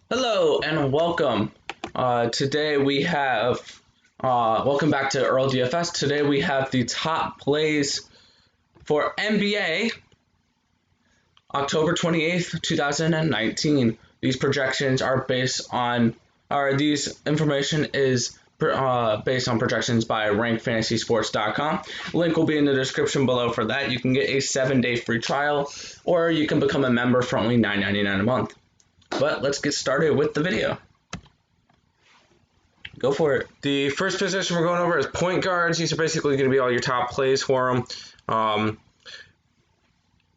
Hello and welcome. Today we have, welcome back to Earl DFS. Today we have the top plays for NBA October 28th, 2019. These projections are based on, these information is based on projections by RankFantasySports.com. Link will be in the description below for that. You can get a 7-day free trial, or you can become a member for only $9.99 a month. But let's get started with the video. Go for it. The first position we're going over is point guards. These are basically going to be all your top plays for them,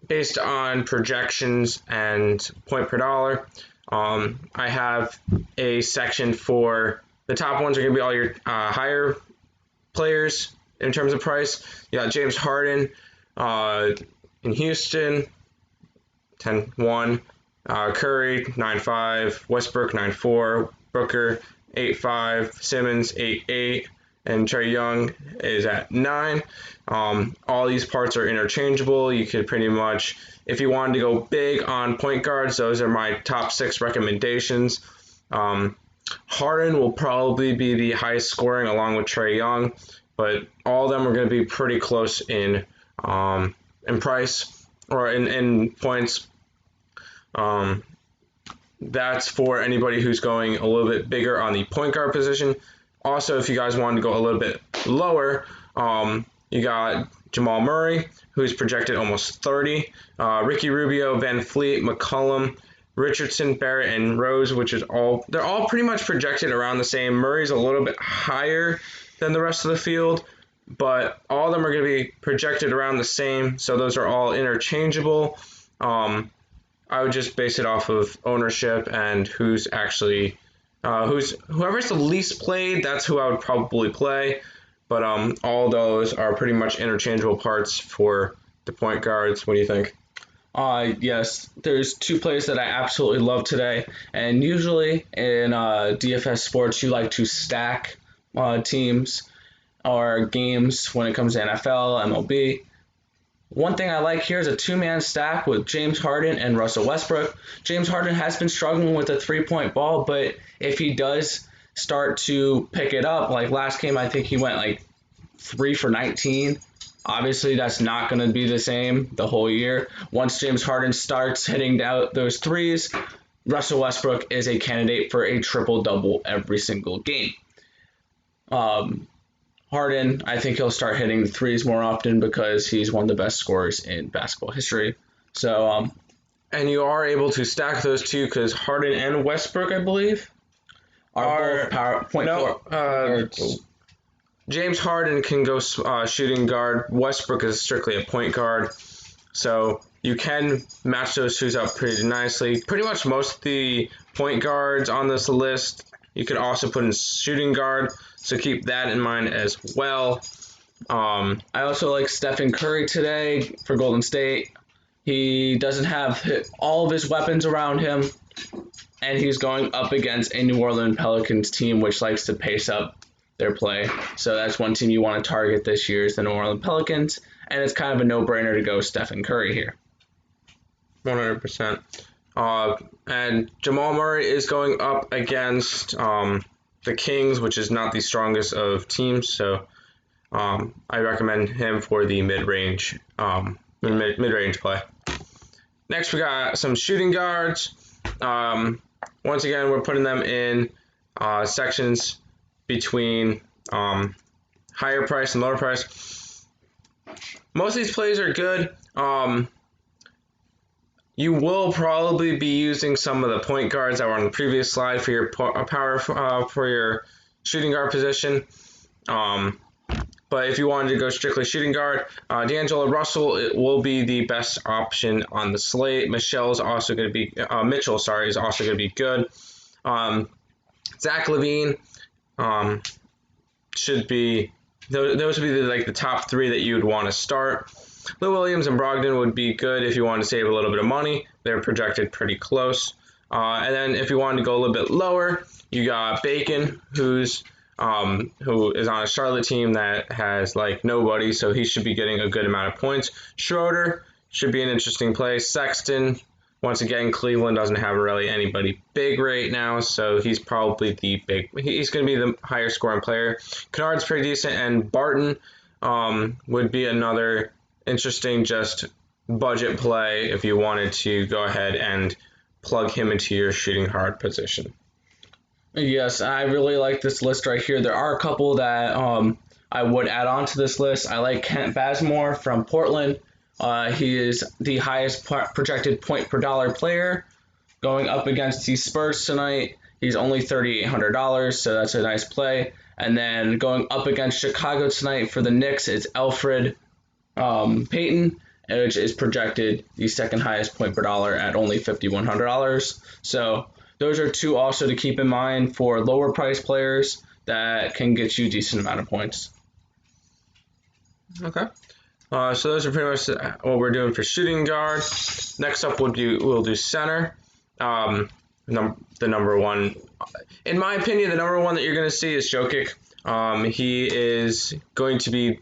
based on projections and point per dollar. I have a section for the top ones are going to be all your higher players in terms of price. You got James Harden in Houston, 10-1. Curry 9.5, Westbrook 9.4, Booker 8.5, Simmons 8.8, and Trae Young is at 9. All these parts are interchangeable. You could pretty much, if you wanted to go big on point guards, those are my top 6 recommendations. Harden will probably be the highest scoring along with Trae Young, but all of them are going to be pretty close in price or in points. That's for anybody who's going a little bit bigger on the point guard position. Also, if you guys wanted to go a little bit lower, you got Jamal Murray, who's projected almost 30, Ricky Rubio, Van Fleet, McCollum, Richardson, Barrett, and Rose, they're all pretty much projected around the same. Murray's a little bit higher than the rest of the field, but all of them are going to be projected around the same, so those are all interchangeable. I would just base it off of ownership and who's actually whoever's the least played, that's who I would probably play. But all those are pretty much interchangeable parts for the point guards. What do you think? Yes, there's 2 plays that I absolutely love today, and usually in DFS sports you like to stack teams or games when it comes to NFL, MLB. One thing I like here is a 2-man stack with James Harden and Russell Westbrook. James Harden has been struggling with the 3-point ball, but if he does start to pick it up, like last game I think he went like 3 for 19. Obviously that's not going to be the same the whole year. Once James Harden starts hitting out those threes, Russell Westbrook is a candidate for a triple-double every single game. Harden, I think he'll start hitting the threes more often because he's one of the best scorers in basketball history. So, and you are able to stack those two because Harden and Westbrook, I believe, are both power point guards. James Harden can go shooting guard. Westbrook is strictly a point guard. So you can match those twos up pretty nicely. Pretty much most of the point guards on this list, you could also put in shooting guard. So keep that in mind as well. I also like Stephen Curry today for Golden State. He doesn't have all of his weapons around him, and he's going up against a New Orleans Pelicans team which likes to pace up their play. So that's one team you want to target this year is the New Orleans Pelicans, and it's kind of a no-brainer to go Stephen Curry here. 100%. And Jamal Murray is going up against the Kings, which is not the strongest of teams, so I recommend him for the mid-range play. Next, we got some shooting guards. Once again, we're putting them in sections between higher price and lower price. Most of these plays are good. You will probably be using some of the point guards that were on the previous slide for your power for your shooting guard position. But if you wanted to go strictly shooting guard, D'Angelo Russell will be the best option on the slate. Mitchell is also going to be good. Zach LaVine should be those would be the top 3 that you would want to start. Lou Williams and Brogdon would be good if you want to save a little bit of money. They're projected pretty close. And then if you wanted to go a little bit lower, you got Bacon, who is on a Charlotte team that has like nobody, so he should be getting a good amount of points. Schroeder should be an interesting play. Sexton Once again, Cleveland doesn't have really anybody big right now, so he's probably he's going to be the higher scoring player. Kennard's pretty decent, and Barton would be another interesting just budget play if you wanted to go ahead and plug him into your shooting guard position. Yes, I really like this list right here. There are a couple that I would add on to this list. I like Kent Bazemore from Portland. He is the highest projected point per dollar player going up against the Spurs tonight. He's only $3,800, so that's a nice play. And then going up against Chicago tonight for the Knicks, it's Alfred Payton, which is projected the second highest point per dollar at only $5,100. So those are two also to keep in mind for lower price players that can get you a decent amount of points. Okay. So those are pretty much what we're doing for shooting guard. Next up, we'll do center. The number one, in my opinion, the number one that you're going to see is Jokic. He is going to be.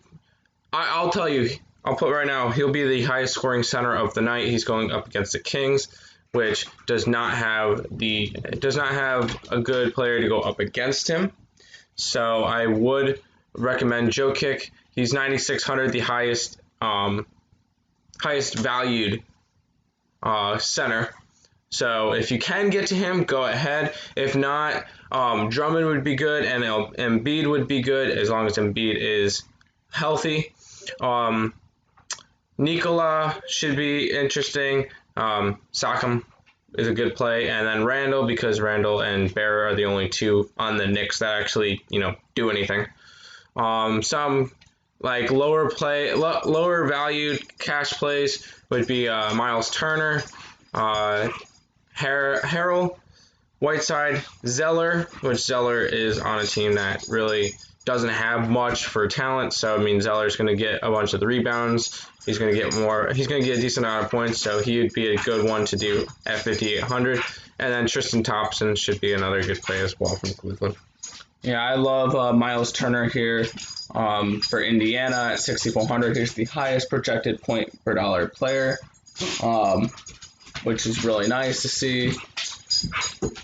I'll tell you. I'll put right now. He'll be the highest scoring center of the night. He's going up against the Kings, which does not have a good player to go up against him. So I would recommend Jokic. He's 9,600, the highest valued center. So if you can get to him, go ahead. If not, Drummond would be good, and Embiid would be good as long as Embiid is healthy. Nikola should be interesting. Siakam is a good play, and then Randall, because Randall and Bear are the only two on the Knicks that actually do anything. Some like lower valued cash plays would be Miles Turner, Harrell, Whiteside, Zeller, which Zeller is on a team that really doesn't have much for talent. So I mean, Zeller's going to get a bunch of the rebounds. He's going to get more. He's going to get a decent amount of points. So he would be a good one to do at 5,800. And then Tristan Thompson should be another good play as well from Cleveland. Yeah, I love Miles Turner here for Indiana at 6,400. He's the highest projected point per dollar player, which is really nice to see.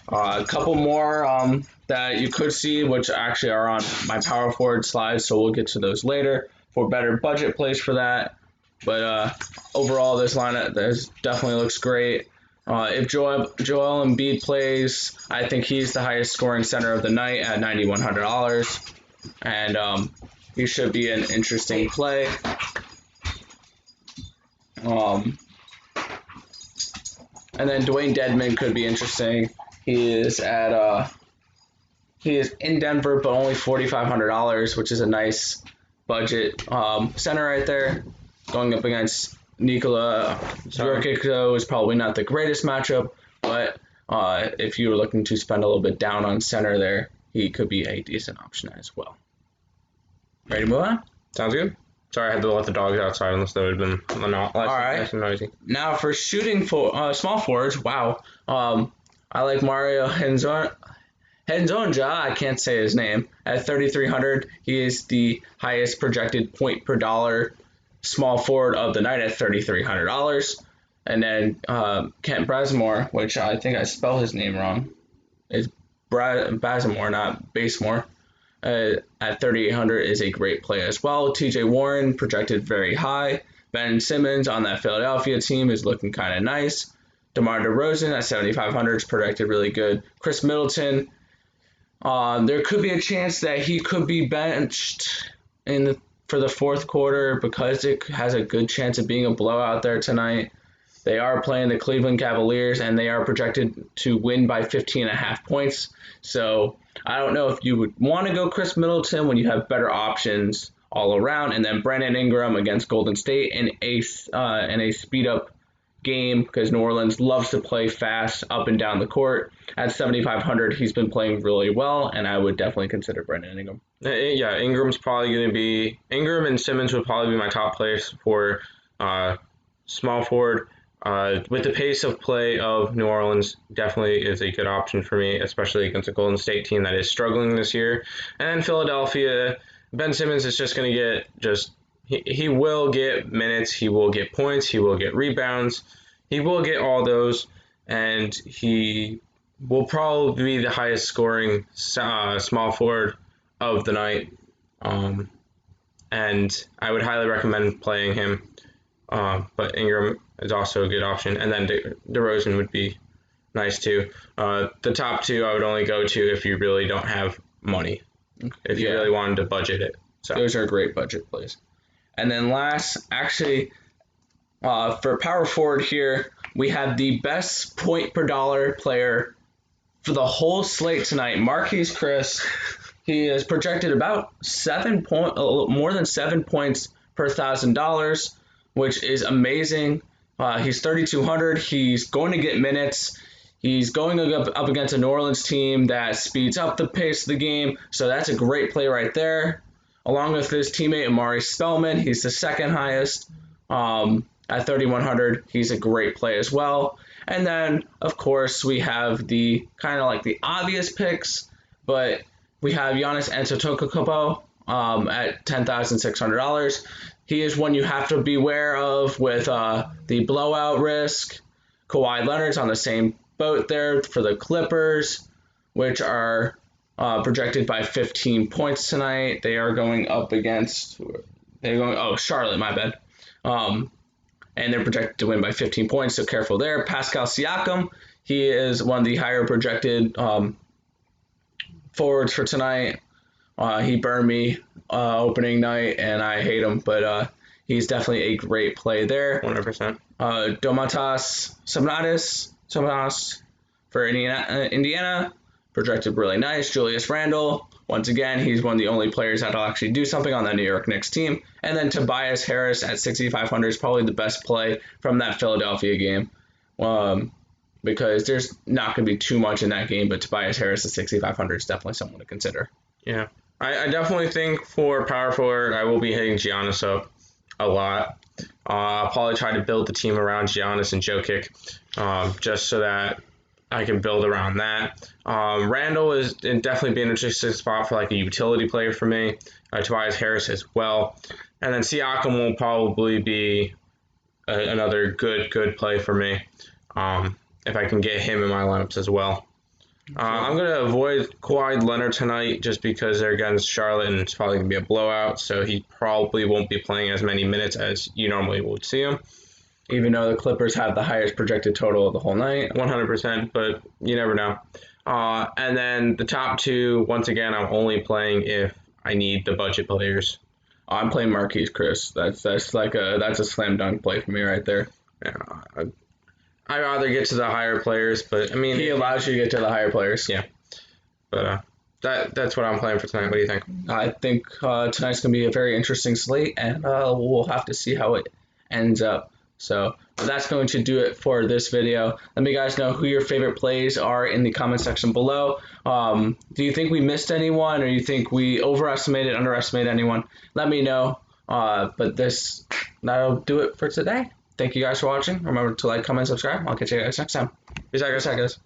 A couple more that you could see, which actually are on my power forward slides, so we'll get to those later for better budget plays for that. But overall, this lineup definitely looks great. If Joel Embiid plays, I think he's the highest scoring center of the night at $9,100, and he should be an interesting play. And then Dwayne Dedmon could be interesting. He is in Denver, but only $4,500, which is a nice budget center right there. Going up against Nikola Jokic, though, is probably not the greatest matchup, but if you were looking to spend a little bit down on center there, he could be a decent option as well. Ready to move on? Sounds good. Sorry, I had to let the dogs outside, unless they would have been nice and noisy. Now for shooting for small forwards, wow. I like Mario Hezonja. I can't say his name. At 3,300, he is the highest projected point per dollar small forward of the night at $3,300. And then Kent Bazemore, which I think I spelled his name wrong. It's Bazemore, not Basemore. At 3,800 is a great play as well. TJ Warren projected very high. Ben Simmons on that Philadelphia team is looking kind of nice. DeMar DeRozan at 7,500 is projected really good. Chris Middleton, there could be a chance that he could be benched for the fourth quarter because it has a good chance of being a blowout there tonight. They are playing the Cleveland Cavaliers, and they are projected to win by 15.5 points. So I don't know if you would want to go Chris Middleton when you have better options all around. And then Brandon Ingram against Golden State in a speed-up game because New Orleans loves to play fast up and down the court. At 7,500, he's been playing really well, and I would definitely consider Brandon Ingram. Yeah, Ingram's probably going to be – Ingram and Simmons would probably be my top players for small forward. With the pace of play of New Orleans, definitely is a good option for me, especially against a Golden State team that is struggling this year. And Philadelphia, Ben Simmons is just going to get he will get minutes, he will get points, he will get rebounds. he will get all those, and he will probably be the highest scoring small forward of the night. And I would highly recommend playing him. But Ingram is also a good option, and then DeRozan would be nice too. The top two I would only go to if you really don't have money, if you really wanted to budget it. So those are great budget plays. And then last, actually, for power forward here, we have the best point per dollar player for the whole slate tonight, Marquise Chris. He is projected about more than 7 points per $1,000, which is amazing. He's 3,200. He's going to get minutes. He's going up against a New Orleans team that speeds up the pace of the game, so that's a great play right there. Along with his teammate Amari Spellman, he's the second highest at 3,100. He's a great play as well. And then, of course, we have the kind of like the obvious picks, but we have Giannis Antetokounmpo at $10,600. He is one you have to beware of with the blowout risk. Kawhi Leonard's on the same boat there for the Clippers, which are projected by 15 points tonight. They are going up against Charlotte, my bad. And they're projected to win by 15 points, so careful there. Pascal Siakam, he is one of the higher projected forwards for tonight. He burned me opening night, and I hate him, but he's definitely a great play there. 100%. Domantas Sabonis for Indiana, projected really nice. Julius Randle, once again, he's one of the only players that'll actually do something on that New York Knicks team. And then Tobias Harris at 6,500 is probably the best play from that Philadelphia game. Because there's not going to be too much in that game, but Tobias Harris at 6,500 is definitely someone to consider. Yeah, I definitely think for power forward, I will be hitting Giannis up a lot. I'll probably try to build the team around Giannis and Jokic, just so that I can build around that. Randall is definitely be an interesting spot for like a utility player for me. Tobias Harris as well. And then Siakam will probably be another good play for me. If I can get him in my lineups as well. I'm going to avoid Kawhi Leonard tonight just because they're against Charlotte and it's probably going to be a blowout, so he probably won't be playing as many minutes as you normally would see him. Even though the Clippers have the highest projected total of the whole night. 100%, but you never know. And then the top two, once again, I'm only playing if I need the budget players. I'm playing Marquise Chris. That's a slam dunk play for me right there. Yeah, I'd rather get to the higher players, but I mean, he allows you to get to the higher players. Yeah, but that's what I'm playing for tonight. What do you think? I think tonight's gonna be a very interesting slate, and we'll have to see how it ends up. So that's going to do it for this video. Let me guys know who your favorite plays are in the comment section below. Do you think we missed anyone, or you think we overestimated, underestimated anyone? Let me know. But that'll do it for today. Thank you guys for watching. Remember to like, comment, subscribe. I'll catch you guys next time. Peace out, guys.